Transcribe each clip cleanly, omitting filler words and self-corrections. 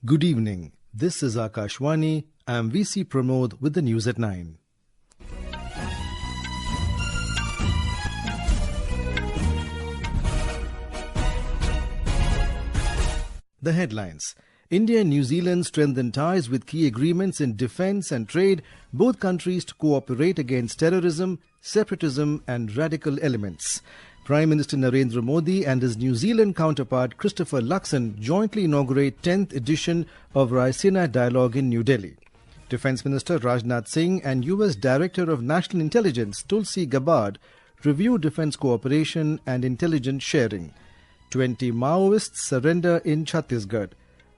Good evening. This is Akashwani. I am VC Pramod with the news at 9. The headlines. India and New Zealand strengthen ties with key agreements in defence and trade, both countries to cooperate against terrorism, separatism and radical elements. Prime Minister Narendra Modi and his New Zealand counterpart Christopher Luxon jointly inaugurate 10th edition of Raisina Dialogue in New Delhi. Defence Minister Rajnath Singh and US Director of National Intelligence Tulsi Gabbard review defence cooperation and intelligence sharing. 20 Maoists surrender in Chhattisgarh.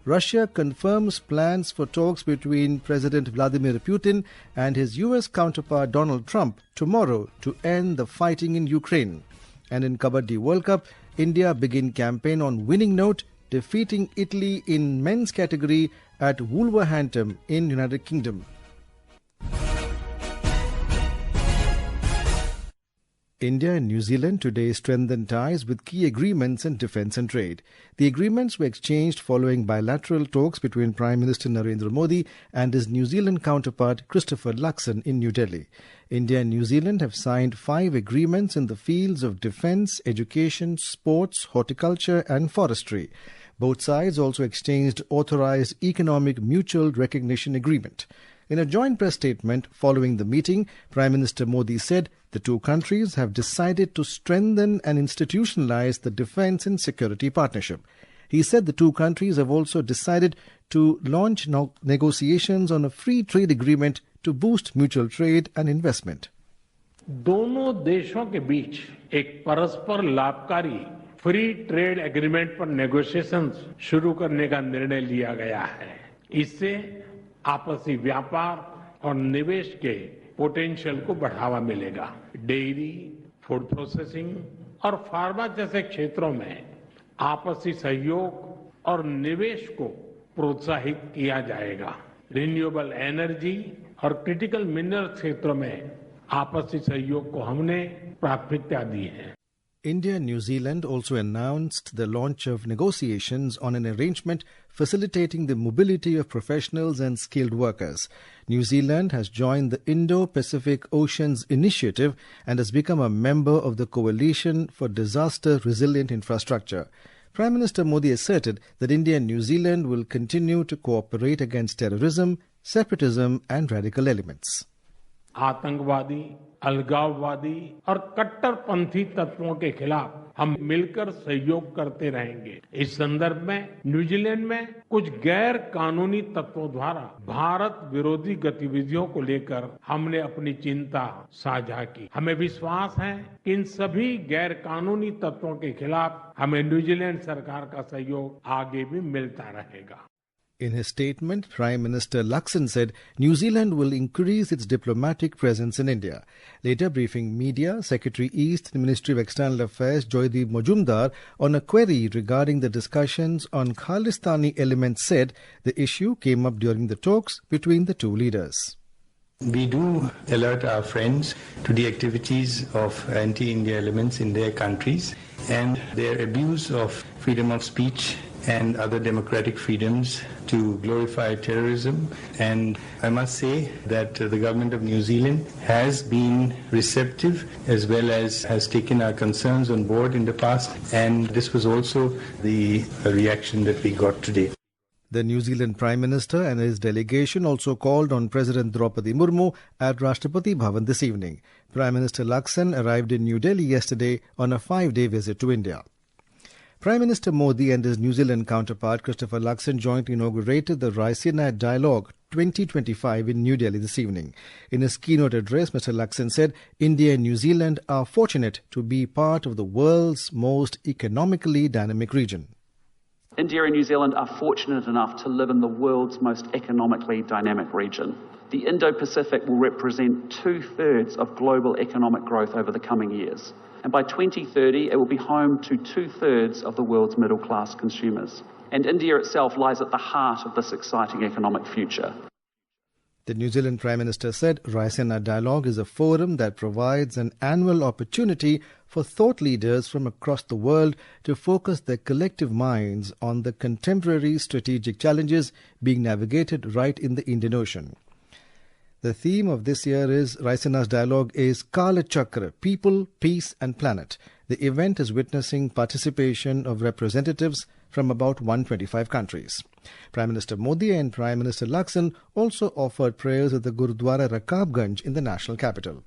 Russia confirms plans for talks between President Vladimir Putin and his US counterpart Donald Trump tomorrow to end the fighting in Ukraine. And in Kabaddi World Cup, India begin campaign on winning note, defeating Italy in men's category at Wolverhampton in United Kingdom. India and New Zealand today strengthen ties with key agreements in defence and trade. The agreements were exchanged following bilateral talks between Prime Minister Narendra Modi and his New Zealand counterpart Christopher Luxon in New Delhi. India and New Zealand have signed 5 agreements in the fields of defence, education, sports, horticulture and forestry. Both sides also exchanged authorised economic mutual recognition agreement. In a joint press statement following the meeting, Prime Minister Modi said the two countries have decided to strengthen and institutionalize the defence and security partnership. He said the two countries have also decided to launch negotiations on a free trade agreement to boost mutual trade and investment. दोनों देशों के बीच एक परस्पर लाभकारी free trade agreement पर negotiations शुरू करने का निर्णय लिया गया है। इससे आपसी व्यापार और निवेश के पोटेंशियल को बढ़ावा मिलेगा। डेयरी, फूड प्रोसेसिंग और फार्मा जैसे क्षेत्रों में आपसी सहयोग और निवेश को प्रोत्साहित किया जाएगा। रिन्यूएबल एनर्जी और क्रिटिकल मिनरल क्षेत्रों में आपसी सहयोग को हमने प्राथमिकता दी है। India and New Zealand also announced the launch of negotiations on an arrangement facilitating the mobility of professionals and skilled workers. New Zealand has joined the Indo-Pacific Oceans Initiative and has become a member of the Coalition for Disaster Resilient Infrastructure. Prime Minister Modi asserted that India and New Zealand will continue to cooperate against terrorism, separatism and radical elements. आतंकवादी, अलगाववादी और कट्टरपंथी तत्वों के खिलाफ हम मिलकर सहयोग करते रहेंगे। इस संदर्भ में न्यूजीलैंड में कुछ गैर कानूनी तत्वों द्वारा भारत विरोधी गतिविधियों को लेकर हमने अपनी चिंता साझा की। हमें विश्वास है कि इन सभी गैर कानूनी तत्वों के खिलाफ हमें न्यूजीलैंड सरकार का सहयोग आगे भी मिलता रहेगा। In his statement, Prime Minister Luxon said New Zealand will increase its diplomatic presence in India. Later briefing media, Secretary East in the Ministry of External Affairs Joydeep Majumdar on a query regarding the discussions on Khalistani elements said the issue came up during the talks between the two leaders. We do alert our friends to the activities of anti-India elements in their countries and their abuse of freedom of speech and other democratic freedoms to glorify terrorism. And I must say that the government of New Zealand has been receptive as well as has taken our concerns on board in the past, and this was also the reaction that we got today. The New Zealand Prime Minister and his delegation also called on President Draupadi Murmu at Rashtrapati Bhavan this evening. Prime Minister Luxon arrived in New Delhi yesterday on a 5-day visit to India. Prime Minister Modi and his New Zealand counterpart Christopher Luxon jointly inaugurated the Raisina Dialogue 2025 in New Delhi this evening. In his keynote address, Mr. Luxon said India and New Zealand are fortunate to be part of the world's most economically dynamic region. India and New Zealand are fortunate enough to live in the world's most economically dynamic region. The Indo-Pacific will represent 2/3 of global economic growth over the coming years. And by 2030, it will be home to 2/3 of the world's middle-class consumers. And India itself lies at the heart of this exciting economic future. The New Zealand Prime Minister said Raisina Dialogue is a forum that provides an annual opportunity for thought leaders from across the world to focus their collective minds on the contemporary strategic challenges being navigated right in the Indian Ocean. The theme of this year is Raisina's Dialogue is Kala Chakra, People, Peace and Planet. The event is witnessing participation of representatives from about 125 countries. Prime Minister Modi and Prime Minister Luxon also offered prayers at the Gurudwara Rakabganj in the national capital.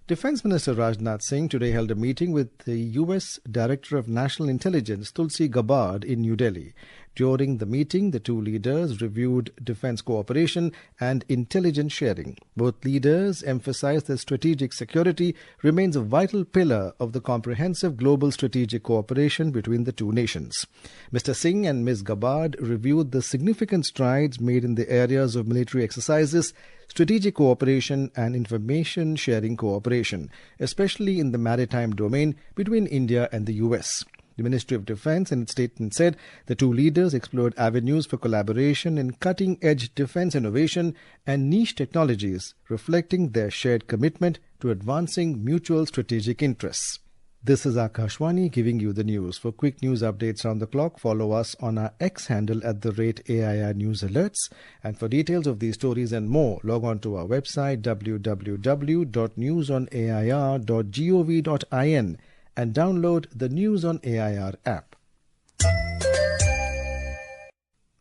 Defence Minister Rajnath Singh today held a meeting with the US Director of National Intelligence Tulsi Gabbard in New Delhi. During the meeting, the two leaders reviewed defence cooperation and intelligence sharing. Both leaders emphasized that strategic security remains a vital pillar of the comprehensive global strategic cooperation between the two nations. Mr. Singh and Ms. Gabbard reviewed the significant strides made in the areas of military exercises, strategic cooperation and information sharing cooperation, especially in the maritime domain between India and the US. The Ministry of Defence in its statement said the two leaders explored avenues for collaboration in cutting-edge defence innovation and niche technologies, reflecting their shared commitment to advancing mutual strategic interests. This is Akashwani giving you the news. For quick news updates round the clock, follow us on our X handle at @AIR News Alerts. And for details of these stories and more, log on to our website www.newsonair.gov.in and download the News on AIR app.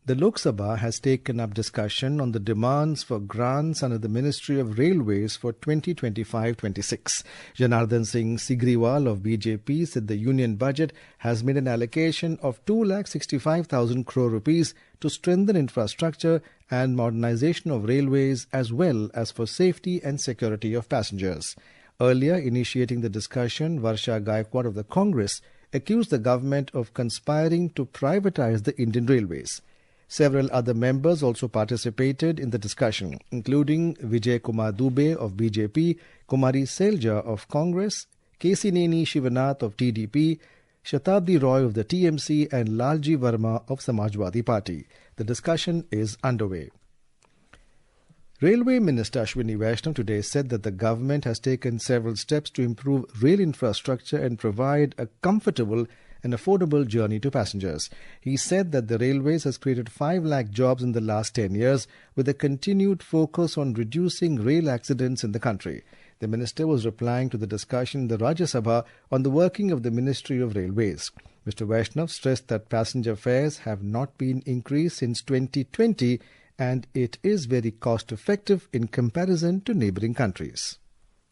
The Lok Sabha has taken up discussion on the demands for grants under the Ministry of Railways for 2025-26. Janardhan Singh Sigriwal of BJP said the union budget has made an allocation of 2,65,000 crore rupees to strengthen infrastructure and modernization of railways as well as for safety and security of passengers. Earlier, initiating the discussion, Varsha Gaikwad of the Congress accused the government of conspiring to privatize the Indian Railways. Several other members also participated in the discussion, including Vijay Kumar Dubey of BJP, Kumari Selja of Congress, Kesineni Shivanath of TDP, Shatabdi Roy of the TMC and Lalji Verma of Samajwadi Party. The discussion is underway. Railway Minister Ashwini Vaishnav today said that the government has taken several steps to improve rail infrastructure and provide a comfortable and affordable journey to passengers. He said that the railways has created 5 lakh jobs in the last 10 years with a continued focus on reducing rail accidents in the country. The minister was replying to the discussion in the Rajya Sabha on the working of the Ministry of Railways. Mr. Vaishnav stressed that passenger fares have not been increased since 2020 and it is very cost effective in comparison to neighboring countries.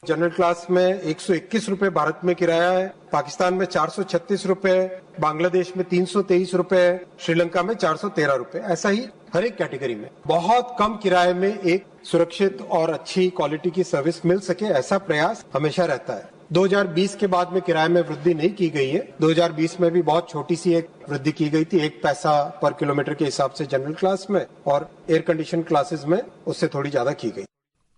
General class में 121 रुपए भारत में किराया है, पाकिस्तान में 436 रुपए, बांग्लादेश में 323 रुपए, श्रीलंका में 413 रुपए, ऐसा ही हर एक कैटेगरी में बहुत कम किराए में एक सुरक्षित और अच्छी क्वालिटी की सर्विस मिल सके, ऐसा प्रयास हमेशा रहता है। 2020 के बाद में किराए में वृद्धि नहीं की गई है। 2020 में भी बहुत छोटी सी एक वृद्धि की गई थी, 1 पैसा पर किलोमीटर के हिसाब से जनरल क्लास में, और एयर कंडीशन क्लासेस में उससे थोड़ी ज्यादा की गई।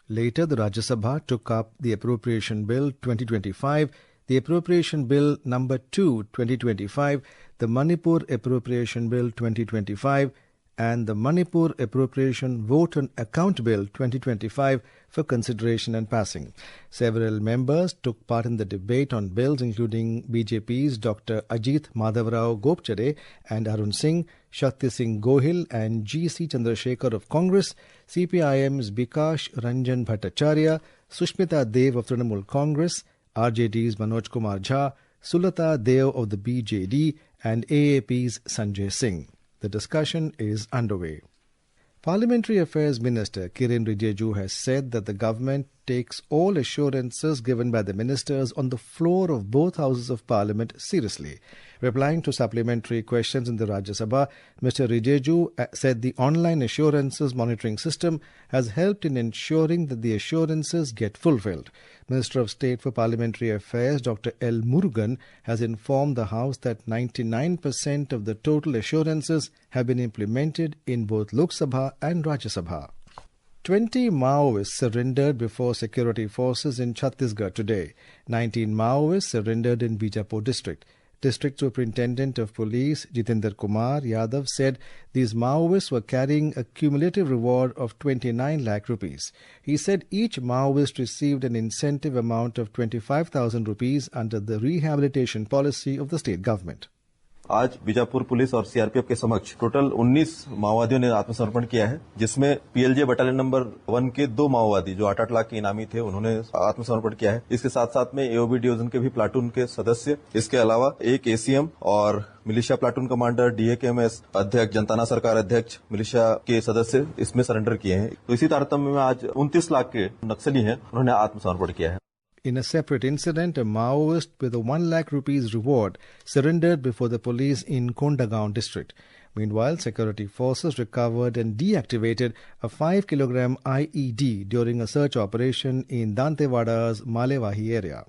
Later, the Rajya Sabha took up the Appropriation Bill 2025, the Appropriation Bill number 2 2025, the Manipur Appropriation Bill 2025 and the Manipur Appropriation Vote on Account Bill 2025 for consideration and passing. Several members took part in the debate on bills including BJP's Dr. Ajit Madhavrao Gopchade and Arun Singh, Shakti Singh Gohil and G.C. Chandrasekhar of Congress, CPIM's Bikash Ranjan Bhattacharya, Sushmita Dev of Trinamool Congress, RJD's Manoj Kumar Jha, Sulata Dev of the BJD and AAP's Sanjay Singh. The discussion is underway. Parliamentary Affairs Minister Kiren Rijiju has said that the government takes all assurances given by the ministers on the floor of both houses of Parliament seriously. Replying to supplementary questions in the Rajya Sabha, Mr. Rijiju said the online assurances monitoring system has helped in ensuring that the assurances get fulfilled. Minister of State for Parliamentary Affairs Dr. L. Murugan has informed the House that 99% of the total assurances have been implemented in both Lok Sabha and Rajya Sabha. 20 Maoists surrendered before security forces in Chhattisgarh today. 19 Maoists surrendered in Bijapur district. District Superintendent of Police Jitendra Kumar Yadav said these Maoists were carrying a cumulative reward of 29 lakh rupees. He said each Maoist received an incentive amount of 25,000 rupees under the rehabilitation policy of the state government. आज Bijapur police और CRPF के समक्ष total 19 माओवादियों ने आत्मसमर्पण किया है, जिसमें पीएलजे बटालियन नंबर 1 के 2 माओवादी जो 8-8 लाख के इनामी थे उन्होंने आत्मसमर्पण किया है। इसके साथ साथ में एओबी डिवीजन के भी प्लाटून के सदस्य, इसके अलावा एक एसीएम और मिलिशिया प्लाटून कमांडर, डीएकेएमएस अध्यक्ष, जनताना सरकार अध्यक्ष, मिलिशिया के सदस्य इसमें सरेंडर किए हैं। तो इसी तारतम्य में आज 29 लाख के नक्सली हैं, उन्होंने आत्मसमर्पण किया है। In a separate incident, a Maoist with a 1 lakh rupees reward surrendered before the police in Kondagaon district. Meanwhile, security forces recovered and deactivated a 5-kilogram IED during a search operation in Dantewada's Malewahi area.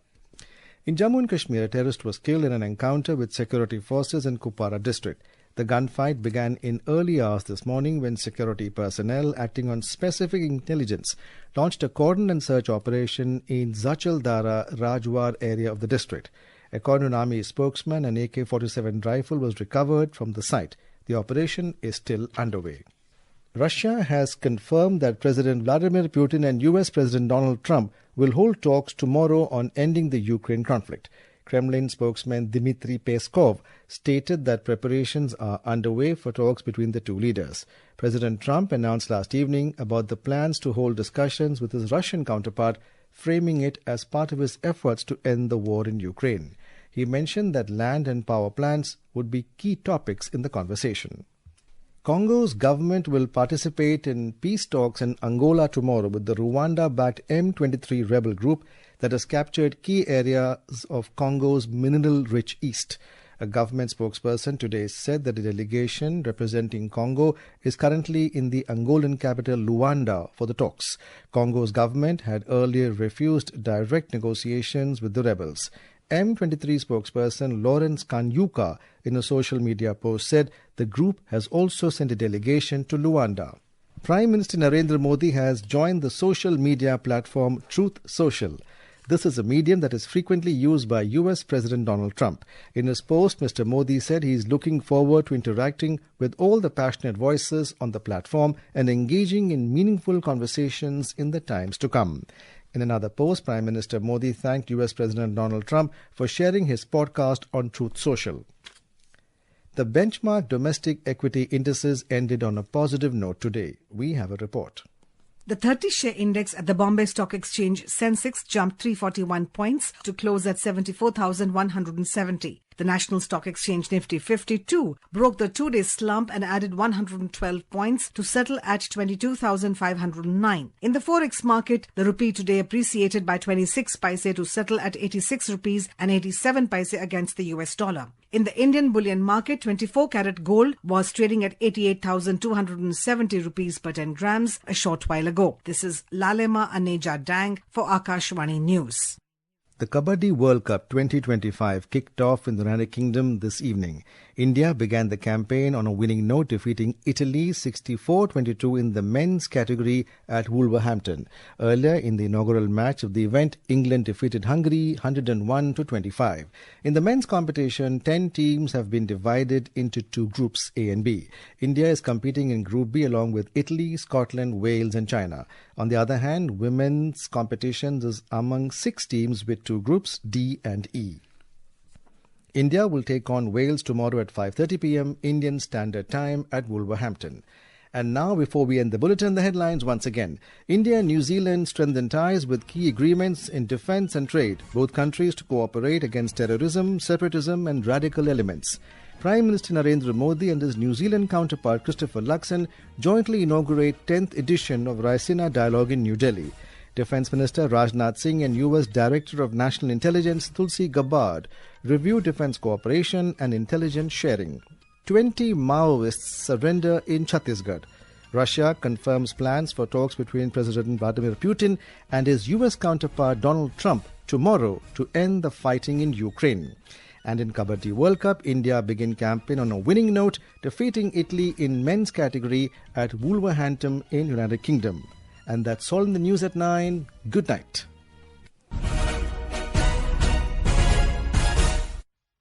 In Jammu and Kashmir, a terrorist was killed in an encounter with security forces in Kupwara district. The gunfight began in early hours this morning when security personnel acting on specific intelligence launched a cordon and search operation in Zachaldara Rajwar area of the district. According to an army spokesman, an AK-47 rifle was recovered from the site. The operation is still underway. Russia has confirmed that President Vladimir Putin and US President Donald Trump will hold talks tomorrow on ending the Ukraine conflict. Kremlin spokesman Dmitry Peskov stated that preparations are underway for talks between the two leaders. President Trump announced last evening about the plans to hold discussions with his Russian counterpart, framing it as part of his efforts to end the war in Ukraine. He mentioned that land and power plants would be key topics in the conversation. Congo's government will participate in peace talks in Angola tomorrow with the Rwanda-backed M23 rebel group that has captured key areas of Congo's mineral-rich east. A government spokesperson today said that a delegation representing Congo is currently in the Angolan capital Luanda for the talks. Congo's government had earlier refused direct negotiations with the rebels. M23 spokesperson Lawrence Kanyuka in a social media post said the group has also sent a delegation to Luanda. Prime Minister Narendra Modi has joined the social media platform Truth Social. This is a medium that is frequently used by US President Donald Trump. In his post, Mr. Modi said he is looking forward to interacting with all the passionate voices on the platform and engaging in meaningful conversations in the times to come. In another post, Prime Minister Modi thanked US President Donald Trump for sharing his podcast on Truth Social. The benchmark domestic equity indices ended on a positive note today. We have a report. The 30-share index at the Bombay Stock Exchange Sensex jumped 341 points to close at 74,170. The National Stock Exchange Nifty 52 broke the two-day slump and added 112 points to settle at 22,509. In the forex market, the rupee today appreciated by 26 paise to settle at 86 rupees and 87 paise against the US dollar. In the Indian bullion market, 24-carat gold was trading at 88,270 rupees per 10 grams a short while ago. This is Lalema Aneja Dang for Akashvani News. The Kabaddi World Cup 2025 kicked off in the United Kingdom this evening. India began the campaign on a winning note, defeating Italy 64-22 in the men's category at Wolverhampton. Earlier in the inaugural match of the event, England defeated Hungary 101-25. In the men's competition, 10 teams have been divided into two groups, A and B. India is competing in Group B along with Italy, Scotland, Wales and China. On the other hand, women's competition is among 6 teams with two groups, D and E. India will take on Wales tomorrow at 5:30 p.m. Indian Standard Time at Wolverhampton. And now, before we end the bulletin, the headlines once again. India and New Zealand strengthen ties with key agreements in defence and trade. Both countries to cooperate against terrorism, separatism and radical elements. Prime Minister Narendra Modi and his New Zealand counterpart Christopher Luxon jointly inaugurate 10th edition of Raisina Dialogue in New Delhi. Defence Minister Rajnath Singh and US Director of National Intelligence Tulsi Gabbard review defence cooperation and intelligence sharing. 20 Maoists surrender in Chhattisgarh. Russia confirms plans for talks between President Vladimir Putin and his US counterpart Donald Trump tomorrow to end the fighting in Ukraine. And in Kabaddi World Cup, India begin campaign on a winning note, defeating Italy in men's category at Wolverhampton in United Kingdom. And that's all in the news at 9. Good night.